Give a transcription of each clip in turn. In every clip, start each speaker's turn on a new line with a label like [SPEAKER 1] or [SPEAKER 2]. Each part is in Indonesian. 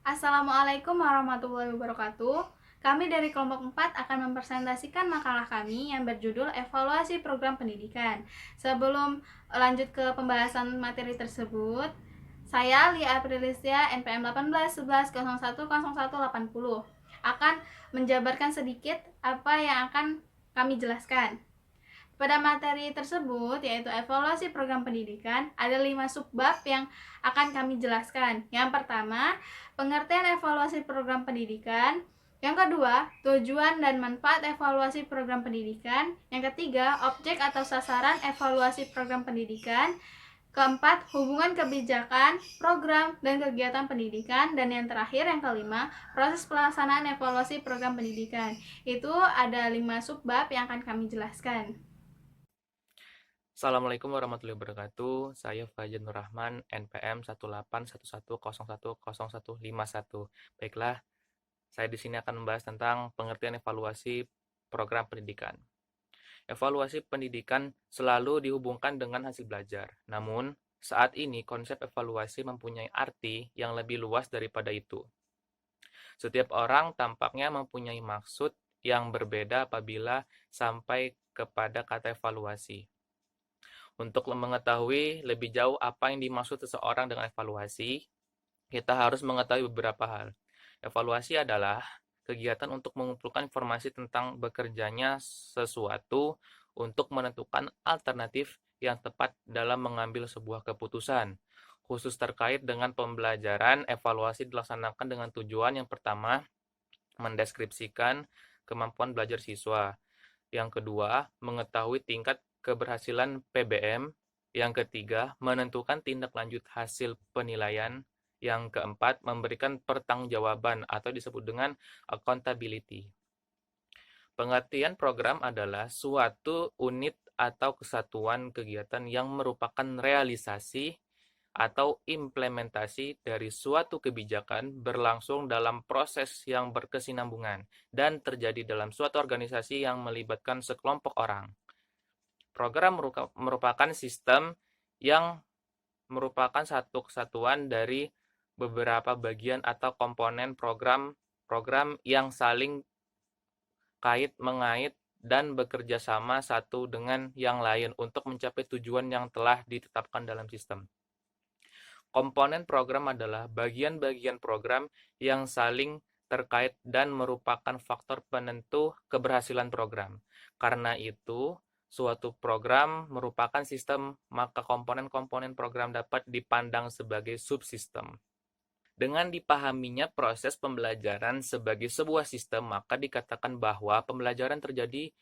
[SPEAKER 1] Assalamualaikum warahmatullahi wabarakatuh. Kami dari kelompok 4 akan mempresentasikan makalah kami yang berjudul Evaluasi Program Pendidikan. Sebelum lanjut ke pembahasan materi tersebut, saya Lia Aprilistia NPM 1811010180 akan menjabarkan sedikit apa yang akan kami jelaskan. Pada materi tersebut, yaitu evaluasi program pendidikan, ada 5 subbab yang akan kami jelaskan. Yang pertama, pengertian evaluasi program pendidikan. Yang kedua, tujuan dan manfaat evaluasi program pendidikan. Yang ketiga, objek atau sasaran evaluasi program pendidikan. Keempat, hubungan kebijakan, program, dan kegiatan pendidikan. Dan yang terakhir, yang kelima, proses pelaksanaan evaluasi program pendidikan. Itu ada 5 subbab yang akan kami jelaskan.
[SPEAKER 2] Assalamualaikum warahmatullahi wabarakatuh. Saya Fajar Nur Rahman, NPM 18110101151. Baiklah, saya di sini akan membahas tentang pengertian evaluasi program pendidikan. Evaluasi pendidikan selalu dihubungkan dengan hasil belajar. Namun, saat ini konsep evaluasi mempunyai arti yang lebih luas daripada itu. Setiap orang tampaknya mempunyai maksud yang berbeda apabila sampai kepada kata evaluasi. Untuk mengetahui lebih jauh apa yang dimaksud seseorang dengan evaluasi, kita harus mengetahui beberapa hal. Evaluasi adalah kegiatan untuk mengumpulkan informasi tentang bekerjanya sesuatu untuk menentukan alternatif yang tepat dalam mengambil sebuah keputusan. Khusus terkait dengan pembelajaran, evaluasi dilaksanakan dengan tujuan yang pertama, mendeskripsikan kemampuan belajar siswa. Yang kedua, mengetahui tingkat keberhasilan PBM. Yang ketiga, menentukan tindak lanjut hasil penilaian. Yang keempat, memberikan pertanggungjawaban atau disebut dengan accountability. Pengertian program adalah suatu unit atau kesatuan kegiatan yang merupakan realisasi atau implementasi dari suatu kebijakan berlangsung dalam proses yang berkesinambungan dan terjadi dalam suatu organisasi yang melibatkan sekelompok orang. Program merupakan sistem yang merupakan satu kesatuan dari beberapa bagian atau komponen program yang saling kait-mengait dan bekerja sama satu dengan yang lain untuk mencapai tujuan yang telah ditetapkan dalam sistem. Komponen program adalah bagian-bagian program yang saling terkait dan merupakan faktor penentu keberhasilan program. Karena itu, suatu program merupakan sistem, maka komponen-komponen program dapat dipandang sebagai subsistem. Dengan dipahaminya proses pembelajaran sebagai sebuah sistem, maka dikatakan bahwa pembelajaran terjadi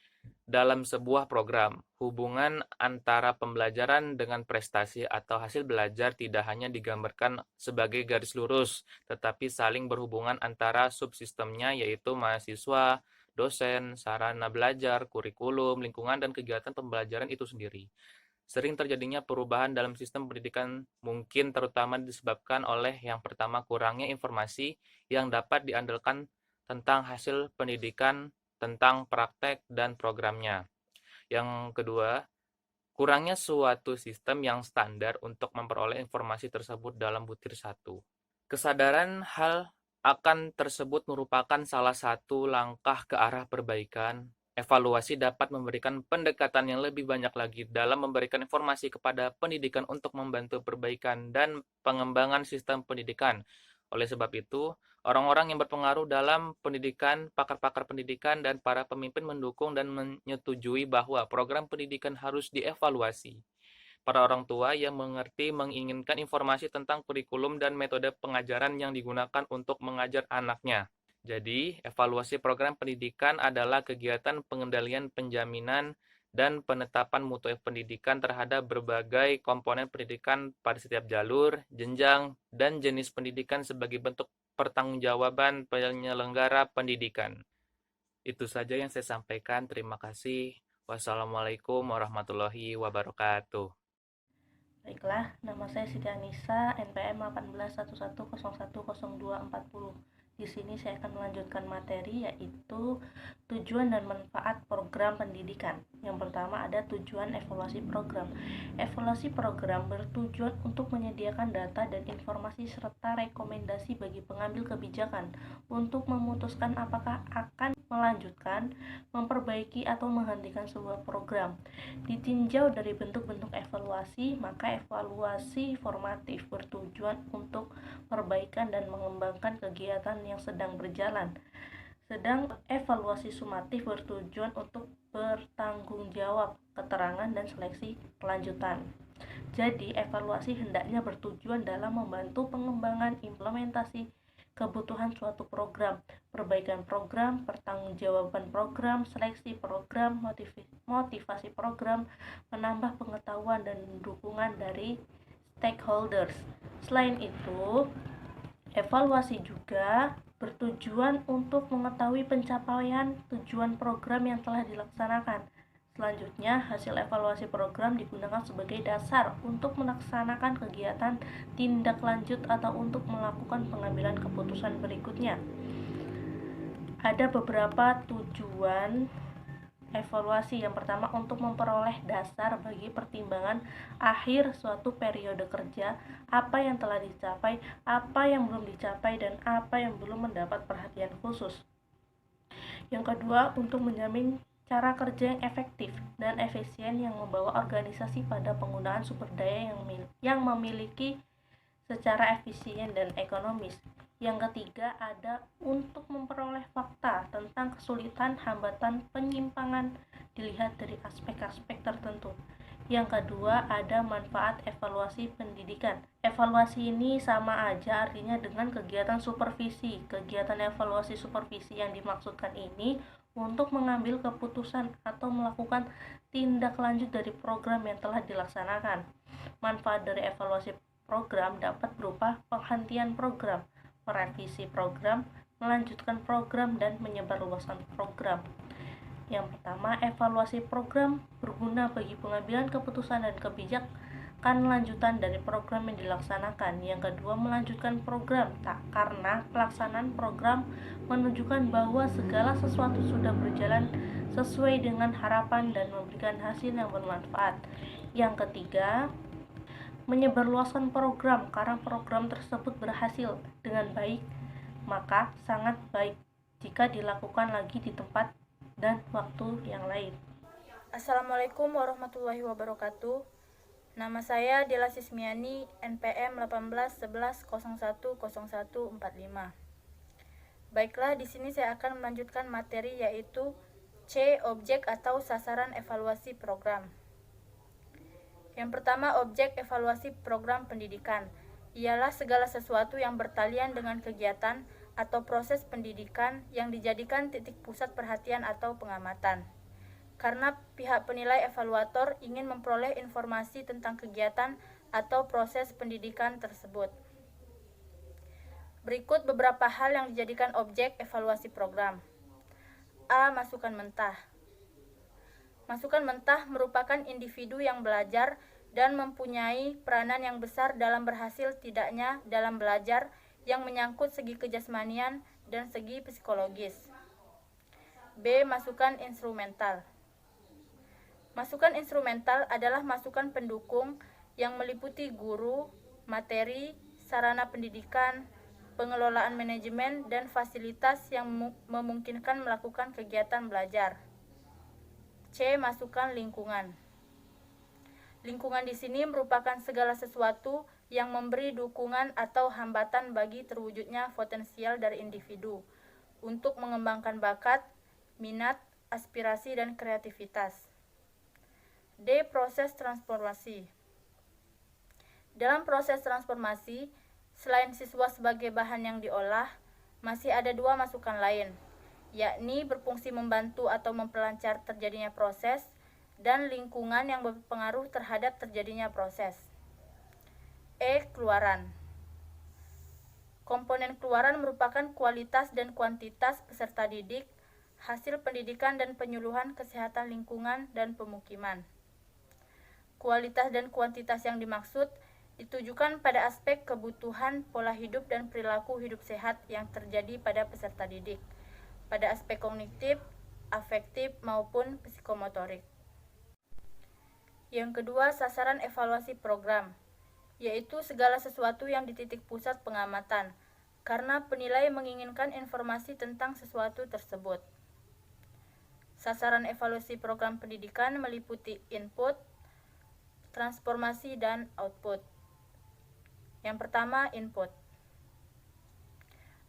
[SPEAKER 2] dalam sebuah program. Hubungan antara pembelajaran dengan prestasi atau hasil belajar tidak hanya digambarkan sebagai garis lurus, tetapi saling berhubungan antara subsistemnya yaitu mahasiswa, dosen, sarana belajar, kurikulum, lingkungan, dan kegiatan pembelajaran itu sendiri. Sering terjadinya perubahan dalam sistem pendidikan mungkin terutama disebabkan oleh yang pertama kurangnya informasi yang dapat diandalkan tentang hasil pendidikan, tentang praktek dan programnya. Yang kedua, kurangnya suatu sistem yang standar untuk memperoleh informasi tersebut dalam butir satu. Kesadaran hal akan tersebut merupakan salah satu langkah ke arah perbaikan. Evaluasi dapat memberikan pendekatan yang lebih banyak lagi dalam memberikan informasi kepada pendidikan untuk membantu perbaikan dan pengembangan sistem pendidikan. Oleh sebab itu, orang-orang yang berpengaruh dalam pendidikan, pakar-pakar pendidikan, dan para pemimpin mendukung dan menyetujui bahwa program pendidikan harus dievaluasi. Para orang tua yang mengerti menginginkan informasi tentang kurikulum dan metode pengajaran yang digunakan untuk mengajar anaknya. Jadi, evaluasi program pendidikan adalah kegiatan pengendalian penjaminan dan penetapan mutu pendidikan terhadap berbagai komponen pendidikan pada setiap jalur, jenjang, dan jenis pendidikan sebagai bentuk pertanggungjawaban penyelenggara pendidikan. Itu saja yang saya sampaikan. Terima kasih. Wassalamualaikum warahmatullahi wabarakatuh.
[SPEAKER 3] Baiklah, nama saya Siti Anissa, NPM 181101010240. Di sini saya akan melanjutkan materi yaitu tujuan dan manfaat program pendidikan. Yang pertama ada tujuan evaluasi program. Evaluasi program bertujuan untuk menyediakan data dan informasi serta rekomendasi bagi pengambil kebijakan untuk memutuskan apakah akan melanjutkan, memperbaiki atau menghentikan sebuah program. Ditinjau dari bentuk-bentuk evaluasi, maka evaluasi formatif bertujuan untuk perbaikan dan mengembangkan kegiatan yang sedang berjalan. Sedang evaluasi sumatif bertujuan untuk bertanggung jawab, keterangan dan seleksi kelanjutan. Jadi, evaluasi hendaknya bertujuan dalam membantu pengembangan implementasi kebutuhan suatu program, perbaikan program, pertanggungjawaban program, seleksi program, motivasi program, menambah pengetahuan dan dukungan dari stakeholders. Selain itu, evaluasi juga bertujuan untuk mengetahui pencapaian tujuan program yang telah dilaksanakan. Selanjutnya, hasil evaluasi program digunakan sebagai dasar untuk melaksanakan kegiatan tindak lanjut atau untuk melakukan pengambilan keputusan berikutnya. Ada beberapa tujuan evaluasi. Yang pertama, untuk memperoleh dasar bagi pertimbangan akhir suatu periode kerja, apa yang telah dicapai, apa yang belum dicapai, dan apa yang belum mendapat perhatian khusus. Yang kedua, untuk menjamin cara kerja yang efektif dan efisien yang membawa organisasi pada penggunaan sumber daya yang memiliki secara efisien dan ekonomis. Yang ketiga, ada untuk memperoleh fakta tentang kesulitan, hambatan, penyimpangan dilihat dari aspek-aspek tertentu. Yang kedua, ada manfaat evaluasi pendidikan. Evaluasi ini sama aja artinya dengan kegiatan supervisi. Kegiatan evaluasi supervisi yang dimaksudkan ini untuk mengambil keputusan atau melakukan tindak lanjut dari program yang telah dilaksanakan. Manfaat dari evaluasi program dapat berupa penghentian program, merevisi program, melanjutkan program, dan menyebarluaskan program. Yang pertama, evaluasi program berguna bagi pengambilan keputusan dan kebijakan lanjutan dari program yang dilaksanakan. Yang kedua, melanjutkan program, karena pelaksanaan program menunjukkan bahwa segala sesuatu sudah berjalan sesuai dengan harapan dan memberikan hasil yang bermanfaat. Yang ketiga, menyebarluaskan program, karena program tersebut berhasil dengan baik, maka sangat baik jika dilakukan lagi di tempat dan waktu yang lain.
[SPEAKER 4] Assalamualaikum warahmatullahi wabarakatuh. Nama saya Dela Sismiani, NPM 1811010145. Baiklah, di sini saya akan melanjutkan materi yaitu C. Objek atau sasaran evaluasi program. Yang pertama, objek evaluasi program pendidikan ialah segala sesuatu yang bertalian dengan kegiatan atau proses pendidikan yang dijadikan titik pusat perhatian atau pengamatan. Karena pihak penilai evaluator ingin memperoleh informasi tentang kegiatan atau proses pendidikan tersebut. Berikut beberapa hal yang dijadikan objek evaluasi program. A. Masukan mentah. Masukan mentah merupakan individu yang belajar dan mempunyai peranan yang besar dalam berhasil tidaknya dalam belajar yang menyangkut segi kejasmanian dan segi psikologis. B. Masukan instrumental. Masukan instrumental adalah masukan pendukung yang meliputi guru, materi, sarana pendidikan, pengelolaan manajemen, dan fasilitas yang memungkinkan melakukan kegiatan belajar. C. Masukan lingkungan. Lingkungan di sini merupakan segala sesuatu yang memberi dukungan atau hambatan bagi terwujudnya potensial dari individu untuk mengembangkan bakat, minat, aspirasi, dan kreativitas. D. Proses transformasi. Dalam proses transformasi, selain siswa sebagai bahan yang diolah, masih ada dua masukan lain, yakni berfungsi membantu atau memperlancar terjadinya proses, dan lingkungan yang berpengaruh terhadap terjadinya proses. E. Keluaran. Komponen keluaran merupakan kualitas dan kuantitas peserta didik, hasil pendidikan dan penyuluhan kesehatan lingkungan dan pemukiman. Kualitas dan kuantitas yang dimaksud ditujukan pada aspek kebutuhan pola hidup dan perilaku hidup sehat yang terjadi pada peserta didik, pada aspek kognitif, afektif, maupun psikomotorik. Yang kedua, sasaran evaluasi program, yaitu segala sesuatu yang dititik pusat pengamatan, karena penilai menginginkan informasi tentang sesuatu tersebut. Sasaran evaluasi program pendidikan meliputi input, transformasi, dan output. Yang pertama, input.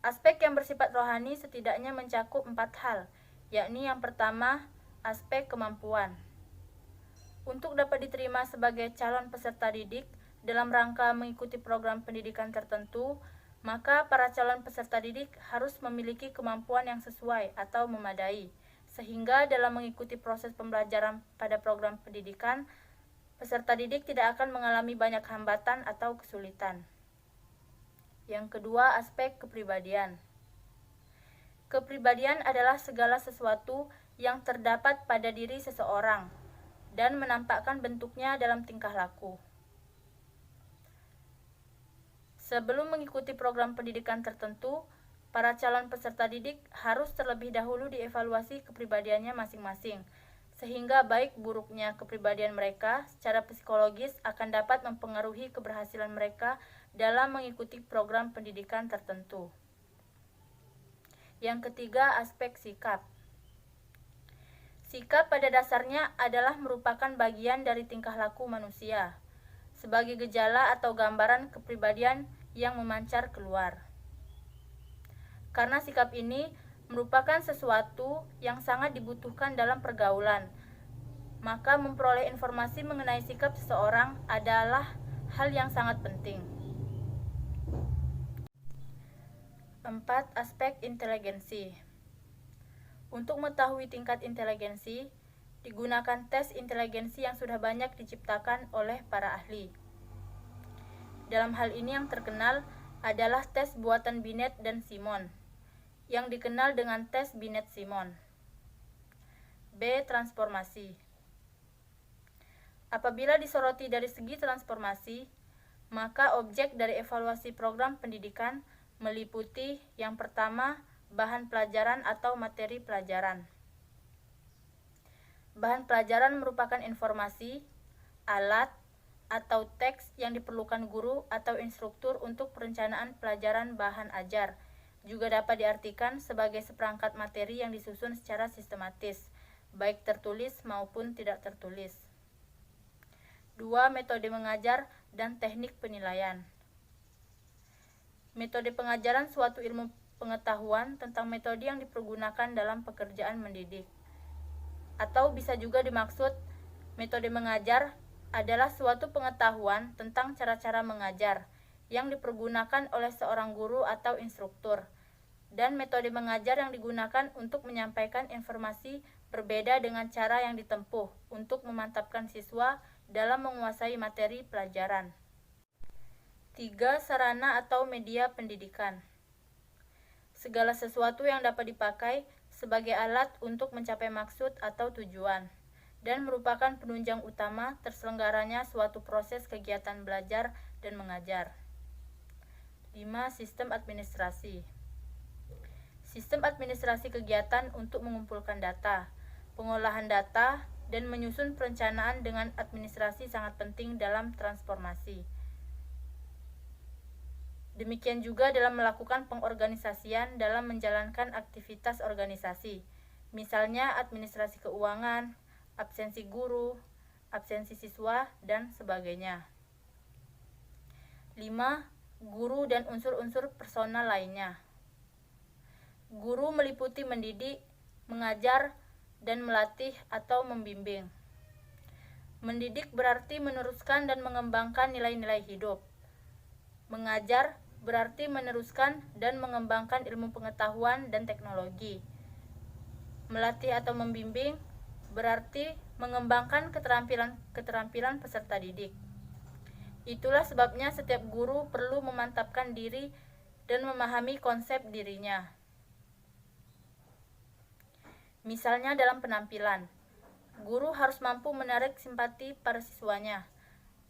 [SPEAKER 4] Aspek yang bersifat rohani setidaknya mencakup 4 hal, yakni yang pertama, aspek kemampuan. Untuk dapat diterima sebagai calon peserta didik dalam rangka mengikuti program pendidikan tertentu, maka para calon peserta didik harus memiliki kemampuan yang sesuai atau memadai, sehingga dalam mengikuti proses pembelajaran pada program pendidikan, peserta didik tidak akan mengalami banyak hambatan atau kesulitan. Yang kedua, aspek kepribadian. Kepribadian adalah segala sesuatu yang terdapat pada diri seseorang dan menampakkan bentuknya dalam tingkah laku. Sebelum mengikuti program pendidikan tertentu, para calon peserta didik harus terlebih dahulu dievaluasi kepribadiannya masing-masing, sehingga baik buruknya kepribadian mereka secara psikologis akan dapat mempengaruhi keberhasilan mereka dalam mengikuti program pendidikan tertentu. Yang ketiga, aspek sikap. Sikap pada dasarnya adalah merupakan bagian dari tingkah laku manusia, sebagai gejala atau gambaran kepribadian yang memancar keluar. Karena sikap ini merupakan sesuatu yang sangat dibutuhkan dalam pergaulan, maka memperoleh informasi mengenai sikap seseorang adalah hal yang sangat penting. 4. Aspek inteligensi. Untuk mengetahui tingkat inteligensi, digunakan tes inteligensi yang sudah banyak diciptakan oleh para ahli. Dalam hal ini yang terkenal adalah tes buatan Binet dan Simon, yang dikenal dengan tes Binet-Simon. B. Transformasi. Apabila disoroti dari segi transformasi, maka objek dari evaluasi program pendidikan meliputi yang pertama, bahan pelajaran atau materi pelajaran. Bahan pelajaran merupakan informasi, alat, atau teks yang diperlukan guru atau instruktur untuk perencanaan pelajaran bahan ajar. Juga dapat diartikan sebagai seperangkat materi yang disusun secara sistematis, baik tertulis maupun tidak tertulis. 2. Metode mengajar dan teknik penilaian. Metode pengajaran suatu ilmu pengetahuan tentang metode yang dipergunakan dalam pekerjaan mendidik. Atau bisa juga dimaksud, metode mengajar adalah suatu pengetahuan tentang cara-cara mengajar yang dipergunakan oleh seorang guru atau instruktur, dan metode mengajar yang digunakan untuk menyampaikan informasi berbeda dengan cara yang ditempuh untuk memantapkan siswa dalam menguasai materi pelajaran. 3. Sarana atau media pendidikan. Segala sesuatu yang dapat dipakai sebagai alat untuk mencapai maksud atau tujuan, dan merupakan penunjang utama terselenggaranya suatu proses kegiatan belajar dan mengajar. 5. Sistem administrasi. Sistem administrasi kegiatan untuk mengumpulkan data, pengolahan data, dan menyusun perencanaan dengan administrasi sangat penting dalam transformasi. Demikian juga dalam melakukan pengorganisasian dalam menjalankan aktivitas organisasi, misalnya administrasi keuangan, absensi guru, absensi siswa, dan sebagainya. 5. Guru dan unsur-unsur personal lainnya. Guru meliputi mendidik, mengajar, dan melatih atau membimbing. Mendidik berarti meneruskan dan mengembangkan nilai-nilai hidup. Mengajar berarti meneruskan dan mengembangkan ilmu pengetahuan dan teknologi. Melatih atau membimbing berarti mengembangkan keterampilan peserta didik. Itulah sebabnya setiap guru perlu memantapkan diri dan memahami konsep dirinya. Misalnya dalam penampilan, guru harus mampu menarik simpati para siswanya,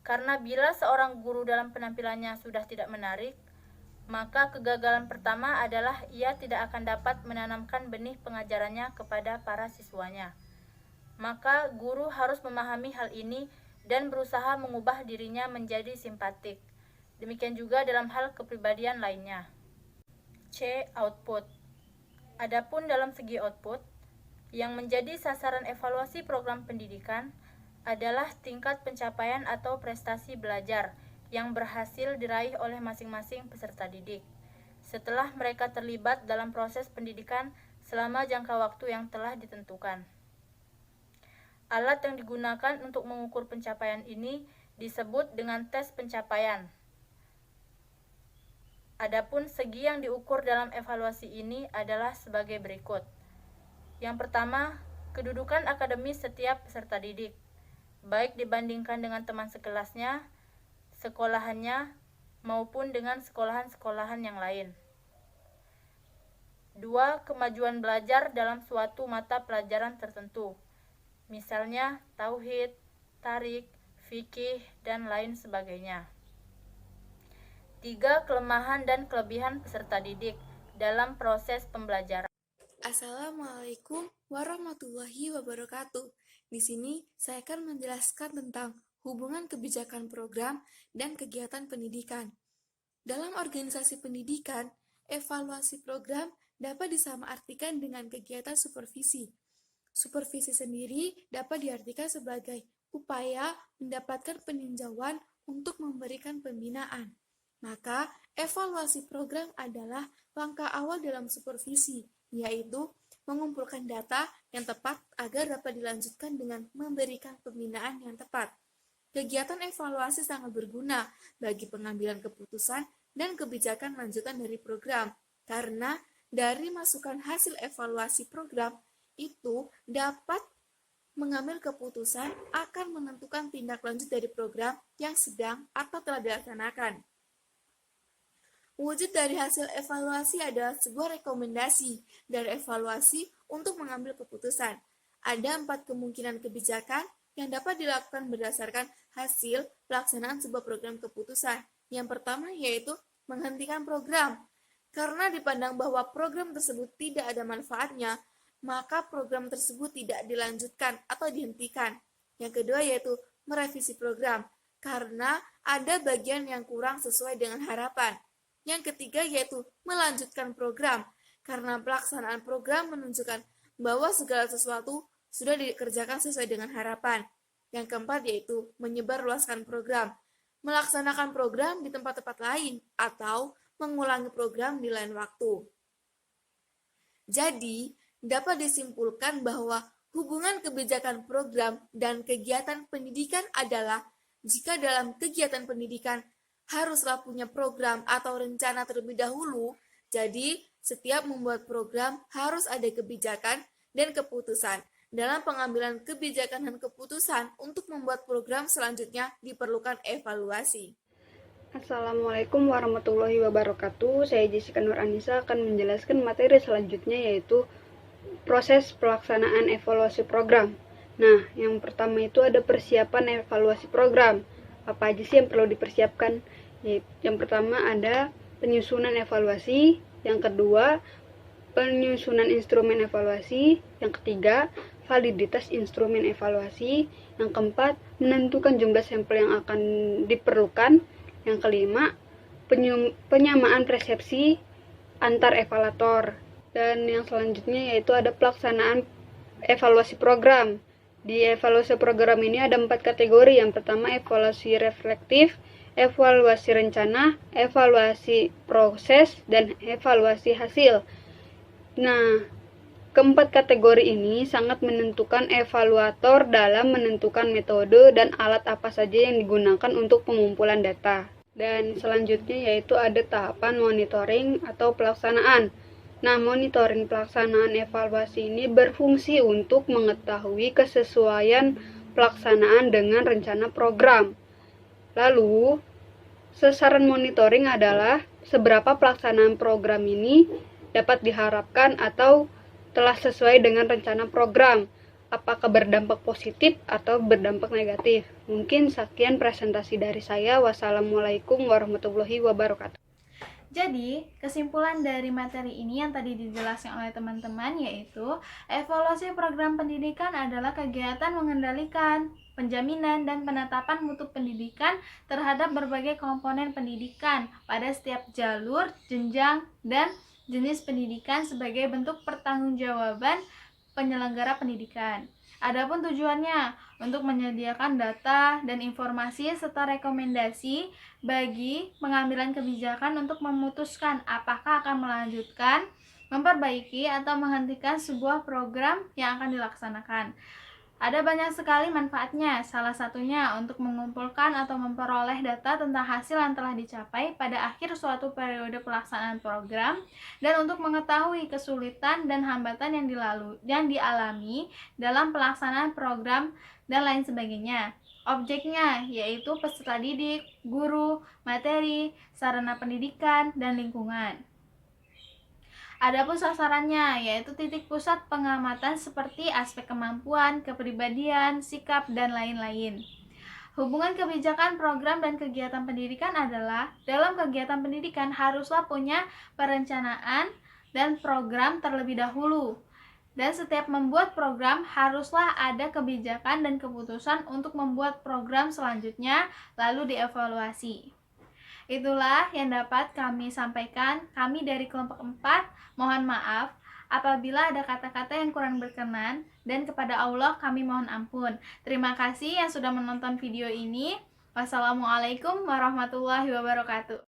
[SPEAKER 4] Karena bila seorang guru dalam penampilannya sudah tidak menarik, maka kegagalan pertama adalah ia tidak akan dapat menanamkan benih pengajarannya kepada para siswanya. Maka guru harus memahami hal ini dan berusaha mengubah dirinya menjadi simpatik. Demikian juga dalam hal kepribadian lainnya. C. Output. Adapun dalam segi output, yang menjadi sasaran evaluasi program pendidikan adalah tingkat pencapaian atau prestasi belajar yang berhasil diraih oleh masing-masing peserta didik setelah mereka terlibat dalam proses pendidikan selama jangka waktu yang telah ditentukan. Alat yang digunakan untuk mengukur pencapaian ini disebut dengan tes pencapaian. Adapun segi yang diukur dalam evaluasi ini adalah sebagai berikut. Yang pertama, kedudukan akademis setiap peserta didik, baik dibandingkan dengan teman sekelasnya, sekolahannya, maupun dengan sekolahan-sekolahan yang lain. 2. Kemajuan belajar dalam suatu mata pelajaran tertentu, misalnya tauhid, tarik, fikih, dan lain sebagainya. 3. Kelemahan dan kelebihan peserta didik dalam proses pembelajaran.
[SPEAKER 5] Assalamualaikum warahmatullahi wabarakatuh. Di sini saya akan menjelaskan tentang hubungan kebijakan program dan kegiatan pendidikan. Dalam organisasi pendidikan, evaluasi program dapat disamaartikan dengan kegiatan supervisi. Supervisi sendiri dapat diartikan sebagai upaya mendapatkan peninjauan untuk memberikan pembinaan. Maka, evaluasi program adalah langkah awal dalam supervisi, yaitu mengumpulkan data yang tepat agar dapat dilanjutkan dengan memberikan pembinaan yang tepat. Kegiatan evaluasi sangat berguna bagi pengambilan keputusan dan kebijakan lanjutan dari program, karena dari masukan hasil evaluasi program itu dapat mengambil keputusan akan menentukan tindak lanjut dari program yang sedang atau telah dilaksanakan. Wujud dari hasil evaluasi adalah sebuah rekomendasi dari evaluasi untuk mengambil keputusan. Ada 4 kemungkinan kebijakan yang dapat dilakukan berdasarkan hasil pelaksanaan sebuah program keputusan. Yang pertama yaitu menghentikan program. Karena dipandang bahwa program tersebut tidak ada manfaatnya, maka program tersebut tidak dilanjutkan atau dihentikan. Yang kedua yaitu merevisi program, karena ada bagian yang kurang sesuai dengan harapan. Yang ketiga yaitu melanjutkan program, karena pelaksanaan program menunjukkan bahwa segala sesuatu sudah dikerjakan sesuai dengan harapan. Yang keempat yaitu menyebarluaskan program, melaksanakan program di tempat-tempat lain atau mengulangi program di lain waktu. Jadi, dapat disimpulkan bahwa hubungan kebijakan program dan kegiatan pendidikan adalah jika dalam kegiatan pendidikan haruslah punya program atau rencana terlebih dahulu, jadi setiap membuat program harus ada kebijakan dan keputusan. Dalam pengambilan kebijakan dan keputusan untuk membuat program selanjutnya diperlukan evaluasi.
[SPEAKER 6] Assalamualaikum warahmatullahi wabarakatuh. Saya Jessica Nur Anissa akan menjelaskan materi selanjutnya yaitu proses pelaksanaan evaluasi program. Nah, yang pertama itu ada persiapan evaluasi program. Apa aja sih yang perlu dipersiapkan? Yang pertama ada penyusunan evaluasi, yang kedua penyusunan instrumen evaluasi, yang ketiga validitas instrumen evaluasi, yang keempat menentukan jumlah sampel yang akan diperlukan, yang kelima penyamaan persepsi antar evaluator, dan yang selanjutnya yaitu ada pelaksanaan evaluasi program. Di evaluasi program ini ada 4 kategori. Yang pertama evaluasi reflektif, evaluasi rencana, evaluasi proses, dan evaluasi hasil. Nah, keempat kategori ini sangat menentukan evaluator dalam menentukan metode dan alat apa saja yang digunakan untuk pengumpulan data. Dan selanjutnya yaitu ada tahapan monitoring atau pelaksanaan. Nah, monitoring pelaksanaan evaluasi ini berfungsi untuk mengetahui kesesuaian pelaksanaan dengan rencana program. Lalu, sasaran monitoring adalah seberapa pelaksanaan program ini dapat diharapkan atau telah sesuai dengan rencana program. apakah berdampak positif atau berdampak negatif. Mungkin sekian presentasi dari saya. Wassalamualaikum warahmatullahi wabarakatuh.
[SPEAKER 1] Jadi, kesimpulan dari materi ini yang tadi dijelaskan oleh teman-teman yaitu evaluasi program pendidikan adalah kegiatan mengendalikan, penjaminan, dan penetapan mutu pendidikan terhadap berbagai komponen pendidikan pada setiap jalur, jenjang, dan jenis pendidikan sebagai bentuk pertanggungjawaban penyelenggara pendidikan. Adapun tujuannya untuk menyediakan data dan informasi serta rekomendasi bagi pengambilan kebijakan untuk memutuskan apakah akan melanjutkan, memperbaiki, atau menghentikan sebuah program yang akan dilaksanakan. Ada banyak sekali manfaatnya, salah satunya untuk mengumpulkan atau memperoleh data tentang hasil yang telah dicapai pada akhir suatu periode pelaksanaan program, dan untuk mengetahui kesulitan dan hambatan yang dialami dalam pelaksanaan program dan lain sebagainya. Objeknya yaitu peserta didik, guru, materi, sarana pendidikan, dan lingkungan. Adapun sasarannya yaitu titik pusat pengamatan seperti aspek kemampuan, kepribadian, sikap, dan lain-lain. Hubungan kebijakan, program, dan kegiatan pendidikan adalah dalam kegiatan pendidikan haruslah punya perencanaan dan program terlebih dahulu. Dan setiap membuat program haruslah ada kebijakan dan keputusan untuk membuat program selanjutnya lalu dievaluasi. Itulah yang dapat kami sampaikan. Kami dari kelompok 4 mohon maaf apabila ada kata-kata yang kurang berkenan, dan kepada Allah kami mohon ampun. Terima kasih yang sudah menonton video ini. Wassalamualaikum warahmatullahi wabarakatuh.